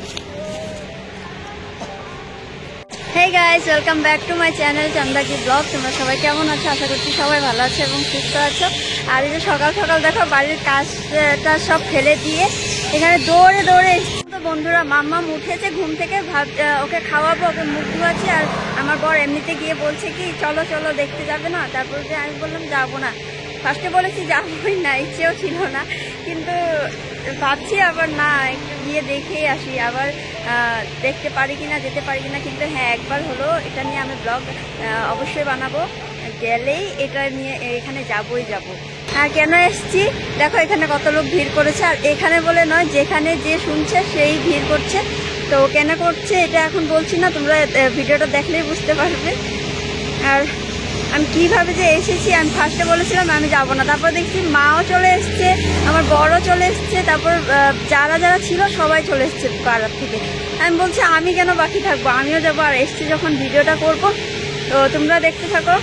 Hey guys, welcome back to my channel Chandaki Vlog. তোমরা সবাই কেমন আছো? আশা করছি সবাই ভালো আছে এবং সুস্থ আছো। আর এই যে সকাল সকাল দেখো বাড়ির কাজটা সব ফেলে দিয়ে এখানে দৌড়ে দৌড়ে এসেছি। তো বন্ধুরা মাম্মাম উঠেছে ঘুম থেকে, ওকে খাওয়াবো, ওকে মুখ ধোয়াচ্ছি। আর আমার বর এমনিতে গিয়ে বলছে কি চলো চলো দেখতে যাবে না? তারপরে আমি বললাম যাবো না। ফার্স্টে বলেছি যাবোই না, ইচ্ছেও ছিল না, কিন্তু ভাবছি আবার না একটু গিয়ে দেখেই আসি, আবার দেখতে পারি কিনা যেতে পারি কিনা। কিন্তু হ্যাঁ, একবার হলো এটা নিয়ে আমি ব্লগ অবশ্যই বানাবো, গেলেই এটা নিয়ে এখানে যাবই যাব। হ্যাঁ, কেন এসছি দেখো, এখানে কত লোক ভিড় করেছে। আর এখানে বলে নয়, যেখানে যে শুনছে সেই ভিড় করছে। তো কেন করছে এটা এখন বলছি না, তোমরা ভিডিওটা দেখলেই বুঝতে পারবে। আর আমি কিভাবে যে এসেছি, আমি ফার্স্টে বলেছিলাম আমি যাব না, তারপর দেখছি মাও চলে এসছে, আমার বড়ও চলে এসছে, তারপর যারা যারা ছিল সবাই চলে এসছে পাড়ার থেকে। আমি বলছি আমি কেন বাকি থাকবো, আমিও যাবো। আর এসছি যখন ভিডিওটা করব, তো তোমরা দেখতে থাকো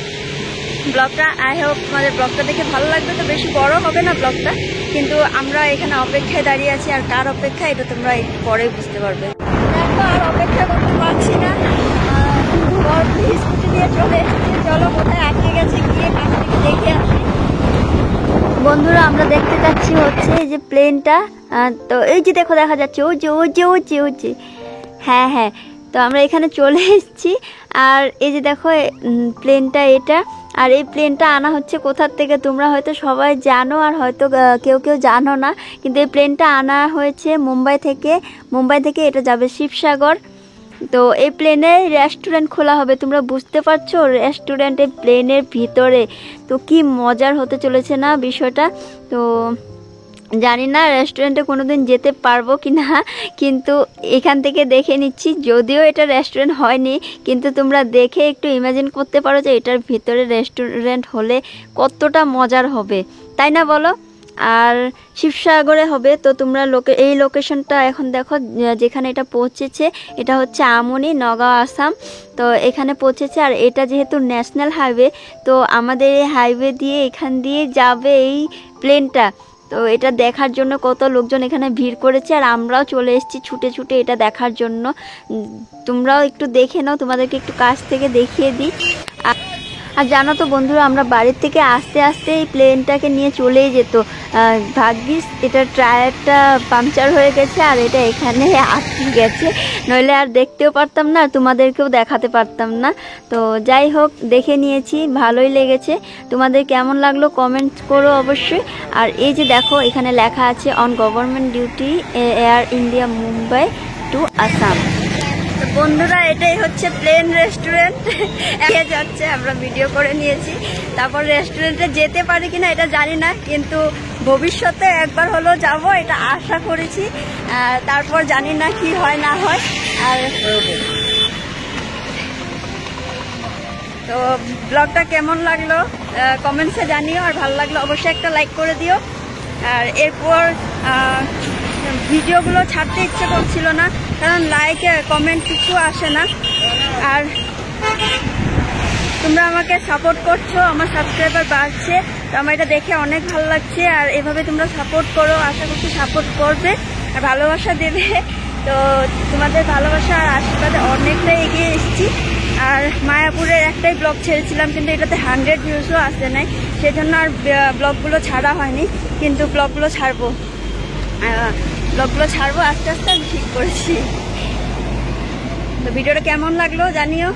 ব্লগটা। আই হোপ তোমাদের ব্লগটা দেখে ভালো লাগবে। তো বেশি বড় হবে না ব্লগটা, কিন্তু আমরা এখানে অপেক্ষায় দাঁড়িয়ে আছি। আর কার অপেক্ষা এটা তোমরা একটু পরেই বুঝতে পারবে। দেখো আর অপেক্ষা করতে পারছি না, স্কুটি নিয়ে চলে এসেছি। চলো কোথায় আটকে গেছে গিয়ে কাছ থেকে দেখে আসি। বন্ধুরা আমরা দেখতে পাচ্ছি হচ্ছে এই যে প্লেনটা, তো এই যে দেখো দেখা যাচ্ছে ওই যে ওই যে ওই যে ওই যে, হ্যাঁ হ্যাঁ। তো আমরা এখানে চলে এসেছি। আর এই যে দেখো প্লেনটা এটা। আর এই প্লেনটা আনা হচ্ছে কোথার থেকে তোমরা হয়তো সবাই জানো, আর হয়তো কেউ কেউ জানো না। কিন্তু এই প্লেনটা আনা হয়েছে মুম্বাই থেকে এটা যাবে শিবসাগর। তো এই প্লেনে রেস্টুরেন্ট খোলা হবে, তোমরা বুঝতে পারছো, রেস্টুরেন্টে প্লেনের ভিতরে। তো কি মজার হতে চলেছে না বিষয়টা। তো জানি না রেস্টুরেন্টে কোনোদিন যেতে পারবো কি না, কিন্তু এখান থেকে দেখে নিচ্ছি। যদিও এটা রেস্টুরেন্ট হয়নি, কিন্তু তোমরা দেখে একটু ইমাজিন করতে পারো যে এটার ভিতরে রেস্টুরেন্ট হলে কতটা মজার হবে, তাই না বলো? আর শিবসাগরে হবে। তো তোমরা এই লোকেশনটা এখন দেখো, যেখানে এটা পৌঁছেছে এটা হচ্ছে আমনি, নগাঁও, আসাম। তো এখানে পৌঁছেছে। আর এটা যেহেতু ন্যাশনাল হাইওয়ে, তো আমাদের এই হাইওয়ে দিয়ে এখান দিয়ে যাবে এই প্লেনটা। তো এটা দেখার জন্য কত লোকজন এখানে ভিড় করেছে, আর আমরাও চলে এসেছি ছুটে ছুটে এটা দেখার জন্য। তোমরাও একটু দেখে নাও, তোমাদেরকে একটু কাছ থেকে দেখিয়ে দিই। আর জানো তো বন্ধুরা, আমরা বাড়ির থেকে আস্তে আস্তে এই প্লেনটাকে নিয়ে চলেই যেত। ভাগ্যিস এটা টায়ারটা পাংচার হয়ে গেছে, আর এটা এখানে আটকে গেছে, নইলে আর দেখতেও পারতাম না, আর তোমাদেরকেও দেখাতে পারতাম না। তো যাই হোক, দেখে নিয়েছি, ভালোই লেগেছে। তোমাদের কেমন লাগলো কমেন্ট করো অবশ্যই। আর এই যে দেখো এখানে লেখা আছে on government duty Air India Mumbai to Assam. বন্ধুরা এটাই হচ্ছে প্লেন রেস্টুরেন্ট যাচ্ছে, আমরা ভিডিও করে নিয়েছি। তারপর রেস্টুরেন্টে যেতে পারি কিনা এটা জানি না, কিন্তু ভবিষ্যতে একবার হলো যাব, এটা আশা করেছি। তারপর জানি না কি হয় না হয়। আর তো ব্লগটা কেমন লাগলো কমেন্টসে জানিও, আর ভালো লাগলো অবশ্যই একটা লাইক করে দিও। আর এরপর ভিডিওগুলো ছাড়তে ইচ্ছে করছিল না, কারণ লাইক কমেন্ট কিছু আসে না। আর তোমরা আমাকে সাপোর্ট করছো, আমার সাবস্ক্রাইবার বাড়ছে, তো আমার এটা দেখে অনেক ভালো লাগছে। আর এভাবে তোমরা সাপোর্ট করো, আশা করছি সাপোর্ট করবে আর ভালোবাসা দেবে। তো তোমাদের ভালোবাসা আর আশীর্বাদে অনেকটা এগিয়ে এসেছি। আর মায়াপুরের একটাই ব্লগ ছেড়েছিলাম, কিন্তু এটাতে 100 ভিউজও আসে নাই, সেজন্য আর ব্লগগুলো ছাড়া হয়নি। কিন্তু ব্লগগুলো ছাড়বো আস্তে আস্তে আমি ঠিক করেছি। তো ভিডিওটা কেমন লাগলো জানিও।